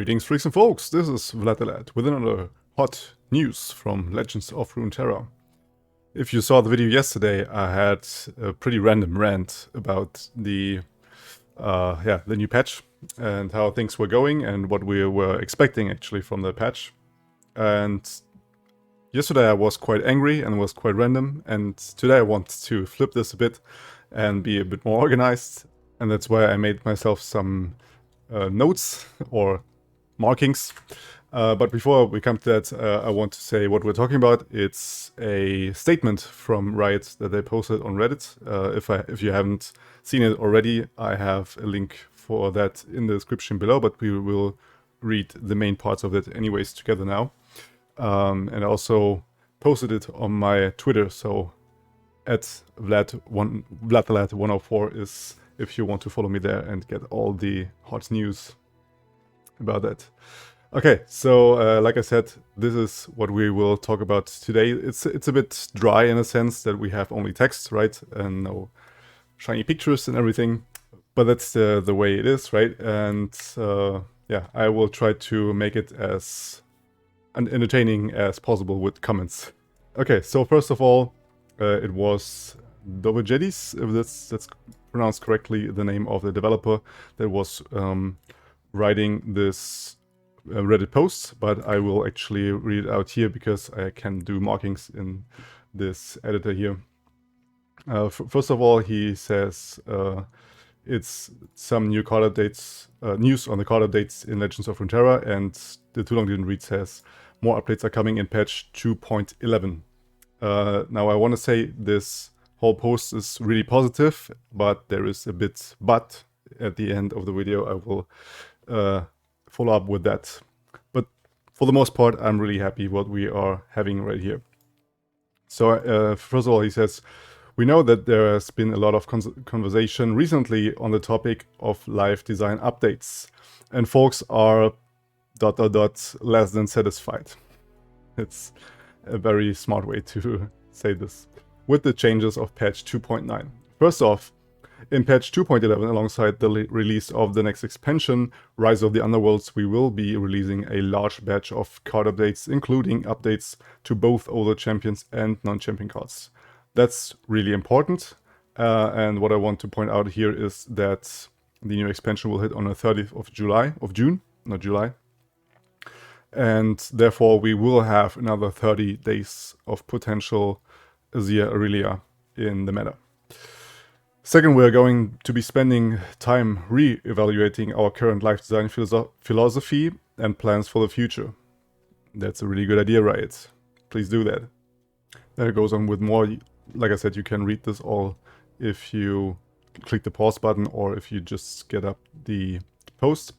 Greetings, freaks and folks, this is Vlad with another hot news from Legends of Runeterra. If you saw the video yesterday, I had a pretty random rant about the new patch and how things were going and what we were expecting actually from the patch. And yesterday I was quite angry and was quite random, and today I want to flip this a bit and be a bit more organized, and that's why I made myself some notes or markings. But before we come to that, I want to say what we're talking about. It's a statement from RIOT that they posted on Reddit. If you haven't seen it already, I have a link for that in the description below, but we will read the main parts of it anyways together now. And I also posted it on my Twitter, so at Vlad104 is if you want to follow me there and get all the hot news about that. Okay, so like I said, this is what we will talk about today. It's a bit dry in a sense that we have only text, right, and no shiny pictures and everything, but that's the way it is, right? And yeah, I will try to make it as entertaining as possible with comments. Okay, so first of all, it was Dovajedis, if that's pronounced correctly, the name of the developer that was writing this Reddit post, but I will actually read it out here because I can do markings in this editor here. First of all, he says it's some new card updates, news on the card updates in Legends of Runeterra, and the Too Long Didn't Read says more updates are coming in patch 2.11. Now I want to say this whole post is really positive, but there is a bit but at the end of the video. I will follow up with that. But for the most part, I'm really happy what we are having right here. So first of all, he says, we know that there has been a lot of conversation recently on the topic of live design updates, and folks are ... less than satisfied. It's a very smart way to say this. With the changes of patch 2.9. First off, in patch 2.11, alongside the release of the next expansion, Rise of the Underworlds, we will be releasing a large batch of card updates, including updates to both older champions and non-champion cards. That's really important, and what I want to point out here is that the new expansion will hit on the 30th of June, not July. And therefore we will have another 30 days of potential Azir Aurelia in the meta. Second, we are going to be spending time re-evaluating our current life design philosophy and plans for the future. That's a really good idea, right? Please do that. Then it goes on with more. Like I said, you can read this all if you click the pause button or if you just get up the post.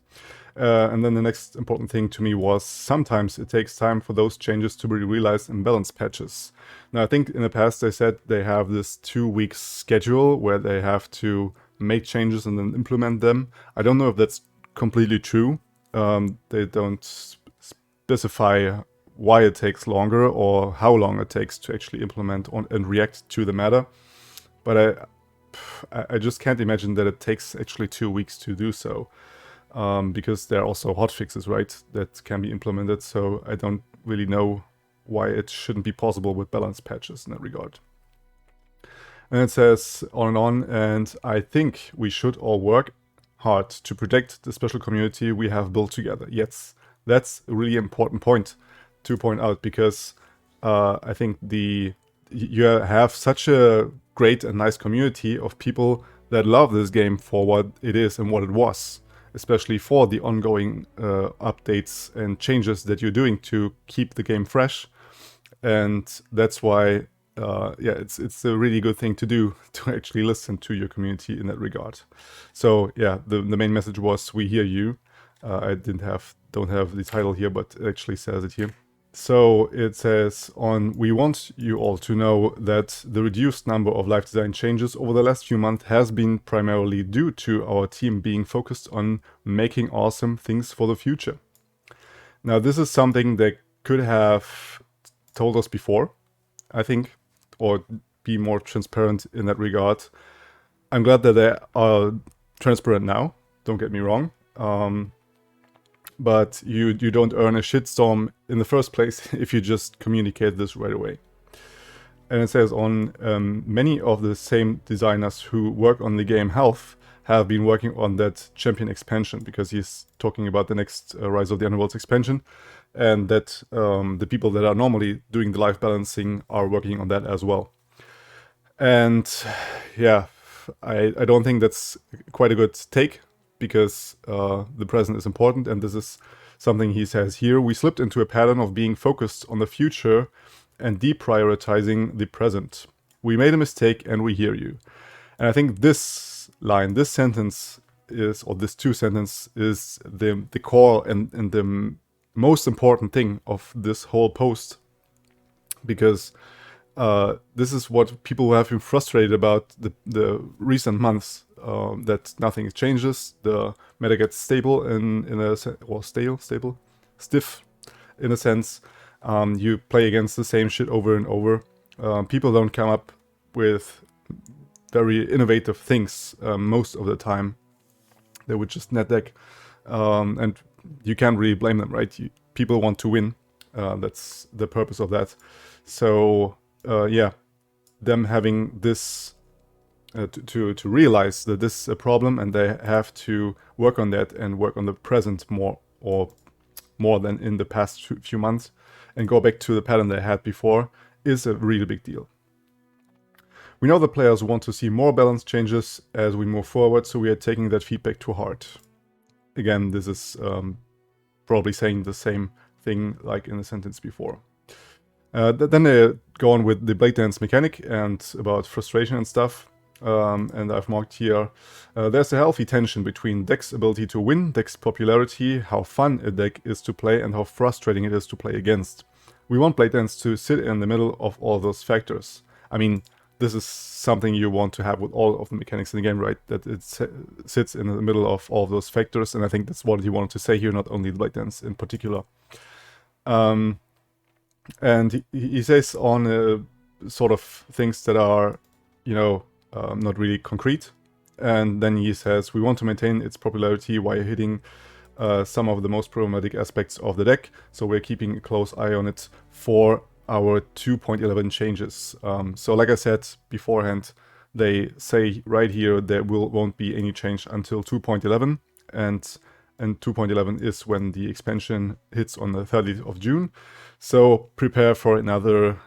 And then the next important thing to me was sometimes it takes time for those changes to be realized in balance patches. Now, I think in the past they said they have this 2-week schedule where they have to make changes and then implement them. I don't know if that's completely true. They don't specify why it takes longer or how long it takes to actually implement and react to the meta. But I just can't imagine that it takes actually 2 weeks to do so. Because there are also hotfixes, right, that can be implemented, so I don't really know why it shouldn't be possible with balance patches in that regard. And it says on, and I think we should all work hard to protect the special community we have built together. Yes, that's a really important point to point out, because I think you have such a great and nice community of people that love this game for what it is and what it was. Especially for the ongoing updates and changes that you're doing to keep the game fresh. And that's why, yeah, it's a really good thing to do, to actually listen to your community in that regard. So yeah, the main message was, we hear you. I don't have the title here, but it actually says it here. So it says we want you all to know that the reduced number of life design changes over the last few months has been primarily due to our team being focused on making awesome things for the future. Now, this is something they could have told us before, I think, or be more transparent in that regard. I'm glad that they are transparent now, don't get me wrong. but you don't earn a shitstorm in the first place if you just communicate this right away. And it says on many of the same designers who work on the game health have been working on that champion expansion, because he's talking about the next Rise of the Underworlds expansion, and that the people that are normally doing the life balancing are working on that as well. And yeah, I don't think that's quite a good take, because the present is important, and this is something he says here. We slipped into a pattern of being focused on the future and deprioritizing the present. We made a mistake and we hear you. And I think this line, this sentence is, or this two sentence is the core and the most important thing of this whole post, because this is what people have been frustrated about the recent months, that nothing changes, the meta gets stable stiff in a sense. You play against the same shit over and over. People don't come up with very innovative things most of the time. They would just net deck, and you can't really blame them, right? People want to win. That's the purpose of that. So yeah, them having this to realize that this is a problem, and they have to work on that and work on the present more than in the past few months, and go back to the pattern they had before, is a really big deal. We know the players want to see more balance changes as we move forward, so we are taking that feedback to heart. Again, this is probably saying the same thing like in the sentence before. Then they go on with the blade dance mechanic and about frustration and stuff. And I've marked here, there's a healthy tension between deck's ability to win, deck's popularity, how fun a deck is to play, and how frustrating it is to play against. We want blade dance to sit in the middle of all those factors. I mean, this is something you want to have with all of the mechanics in the game, right? That it sits in the middle of all of those factors, and I think that's what he wanted to say here, not only the blade dance in particular. And he says on sort of things that are, you know, not really concrete. And then he says, we want to maintain its popularity while hitting some of the most problematic aspects of the deck. So we're keeping a close eye on it for our 2.11 changes. So like I said beforehand, they say right here there won't be any change until 2.11. And 2.11 is when the expansion hits on the 30th of June. So prepare for another,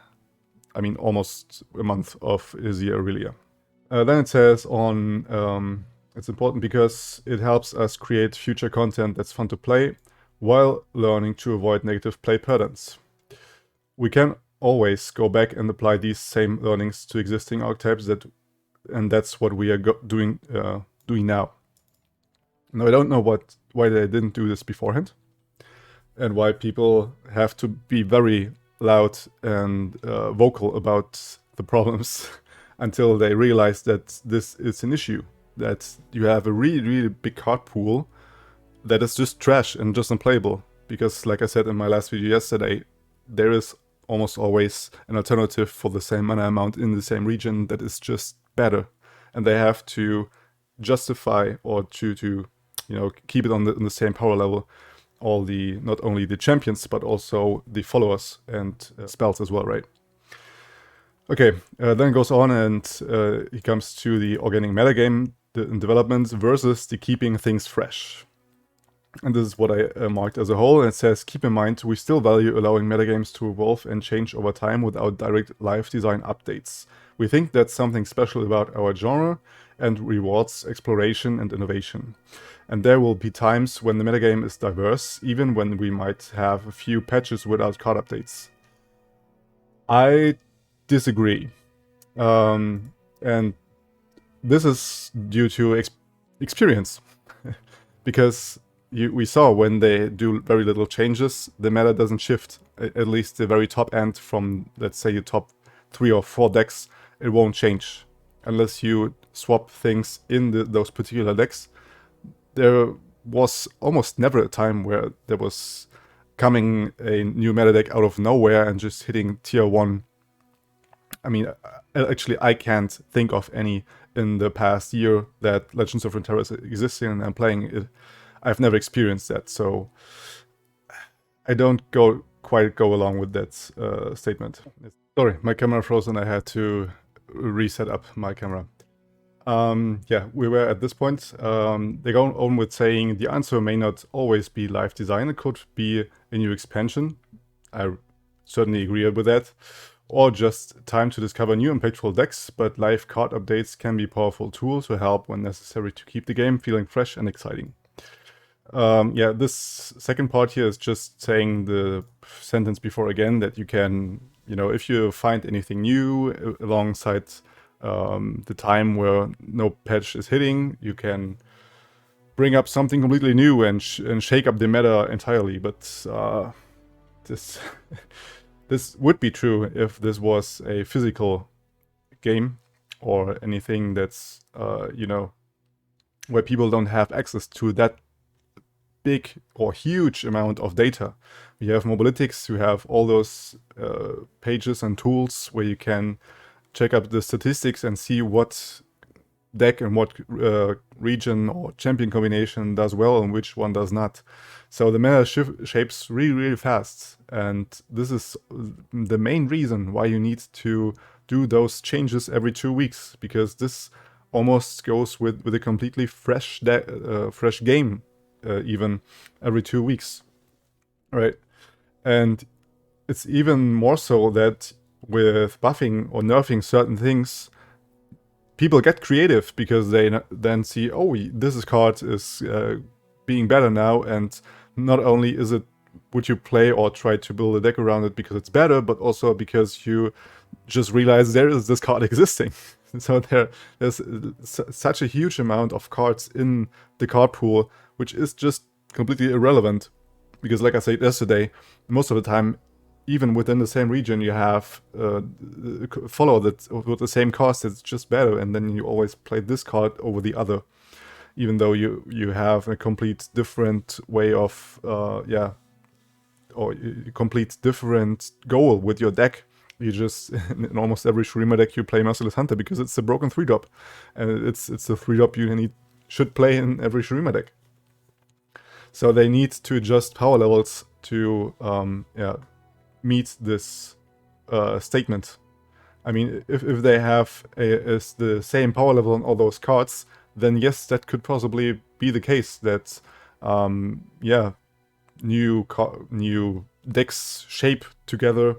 I mean, almost a month of Izzy Aurelia. Then it says on, it's important because it helps us create future content that's fun to play while learning to avoid negative play patterns. We can always go back and apply these same learnings to existing archetypes, and that's what we are doing now. Now, I don't know why they didn't do this beforehand, and why people have to be very loud and vocal about the problems until they realize that this is an issue, that you have a really, really big card pool that is just trash and just unplayable. Because like I said in my last video yesterday, there is almost always an alternative for the same mana amount in the same region that is just better. And they have to justify or to you know, keep it on the same power level, all the, not only the champions, but also the followers and spells as well, right? Okay, then it goes on and he comes to the organic metagame development versus the keeping things fresh. And this is what I marked as a whole. And it says, keep in mind, we still value allowing metagames to evolve and change over time without direct live design updates. We think that's something special about our genre and rewards exploration and innovation. And there will be times when the metagame is diverse, even when we might have a few patches without card updates. I disagree. And this is due to experience. Because we saw when they do very little changes, the meta doesn't shift. At least the very top end from, let's say, your top 3 or 4 decks, it won't change. Unless you swap things in those particular decks. There was almost never a time where there was coming a new meta deck out of nowhere and just hitting tier 1. I mean, actually, I can't think of any in the past year that Legends of Runeterra is existing and I'm playing it. I've never experienced that, so I don't quite go along with that statement. Sorry, my camera froze and I had to reset up my camera. Yeah, we were at this point. They go on with saying the answer may not always be live design. It could be a new expansion. I certainly agree with that. Or just time to discover new impactful decks, but live card updates can be a powerful tool to help when necessary to keep the game feeling fresh and exciting. Yeah, this second part here is just saying the sentence before again, that you can, if you find anything new alongside the time where no patch is hitting, you can bring up something completely new and shake up the meta entirely. But this this would be true if this was a physical game or anything that's where people don't have access to that big or huge amount of data. You have Mobalytics, you have all those pages and tools where you can check up the statistics and see what deck and what region or champion combination does well and which one does not. So the meta shapes really, really fast, and this is the main reason why you need to do those changes every 2 weeks, because this almost goes with a completely fresh game, even every 2 weeks, right? And it's even more so that with buffing or nerfing certain things, people get creative because they then see, oh, this card is being better now, and not only would you play or try to build a deck around it because it's better, but also because you just realize there is this card existing. So there's such a huge amount of cards in the card pool, which is just completely irrelevant, because like I said yesterday, most of the time, even within the same region, you have follow that with the same cost. It's just better, and then you always play this card over the other, even though you have a complete different way of or a complete different goal with your deck. You just, in almost every Shurima deck, you play Merciless Hunter because it's a broken 3-drop, and it's the 3-drop you should play in every Shurima deck. So they need to adjust power levels to meet this statement. I mean, if they have the same power level on all those cards, then yes, that could possibly be the case, that new decks shape together,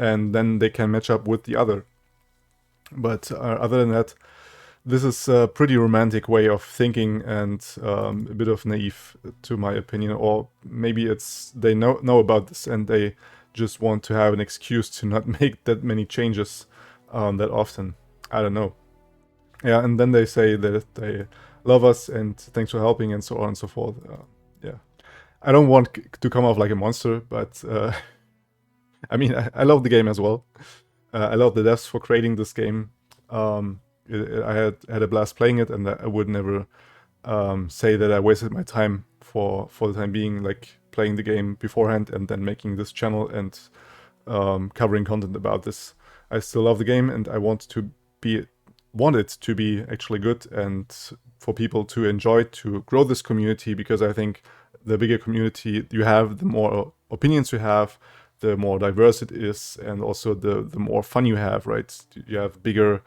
and then they can match up with the other. But other than that, this is a pretty romantic way of thinking, and a bit of naive, to my opinion. Or maybe it's they know about this and they just want to have an excuse to not make that many changes that often. I don't know. Yeah, and then they say that they love us and thanks for helping and so on and so forth. Yeah, I don't want to come off like a monster, but I mean, I love the game as well. I love the devs for creating this game. I had a blast playing it, and I would never say that I wasted my time for the time being, like playing the game beforehand and then making this channel and covering content about this. I still love the game, and I want it to be actually good and for people to enjoy, to grow this community, because I think the bigger community you have, the more opinions you have, the more diverse it is, and also the more fun you have, right? You have bigger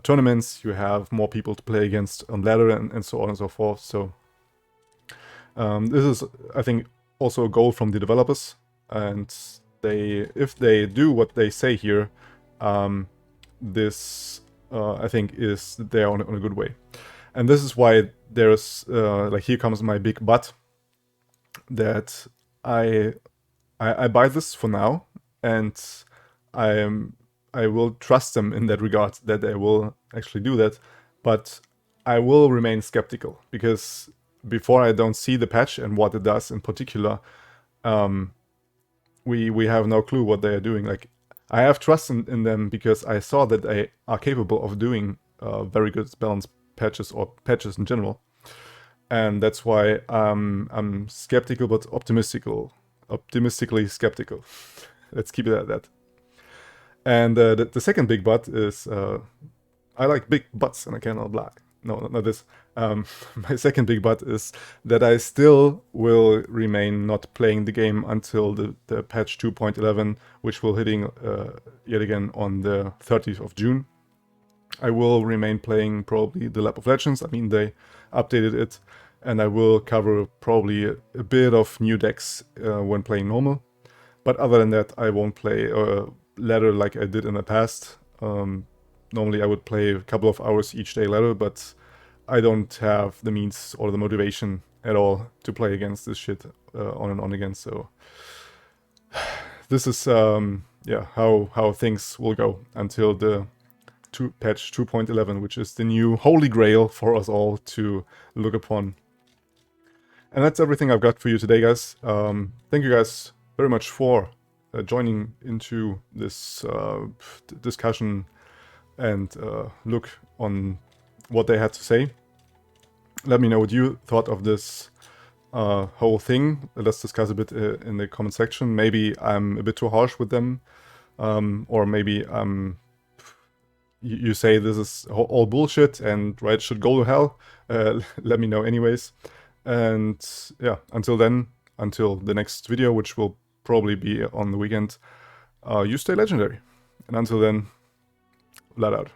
tournaments, you have more people to play against on ladder, and so on and so forth. So this is, I think, also a goal from the developers, and if they do what they say here, this I think is they're on a good way. And this is why there's like, here comes my big but, that I buy this for now, and I will trust them in that regard, that they will actually do that, but I will remain skeptical, because before I don't see the patch and what it does in particular, we have no clue what they are doing. Like, I have trust in them because I saw that they are capable of doing very good balanced patches, or patches in general, and that's why I'm skeptical but optimistically skeptical. Let's keep it at that. And the second big but is I like big butts, and I cannot lie. no, not this. My second big but is that I still will remain not playing the game until the patch 2.11, which will hitting yet again on the 30th of June. I will remain playing probably the Lab of Legends. I mean, they updated it, and I will cover probably a bit of new decks when playing normal. But other than that, I won't play ladder like I did in the past. Normally I would play a couple of hours each day ladder, but I don't have the means or the motivation at all to play against this shit on and on again. So this is yeah, how things will go until the patch 2.11, which is the new holy grail for us all to look upon. And that's everything I've got for you today, guys. Thank you guys very much for joining into this discussion and look on what they had to say. Let me know what you thought of this whole thing. Let's discuss a bit in the comment section. Maybe I'm a bit too harsh with them, or maybe you say this is all bullshit and Riot should go to hell. Let me know anyways. And yeah, until then, until the next video, which will probably be on the weekend, you stay legendary. And until then, Vlad out.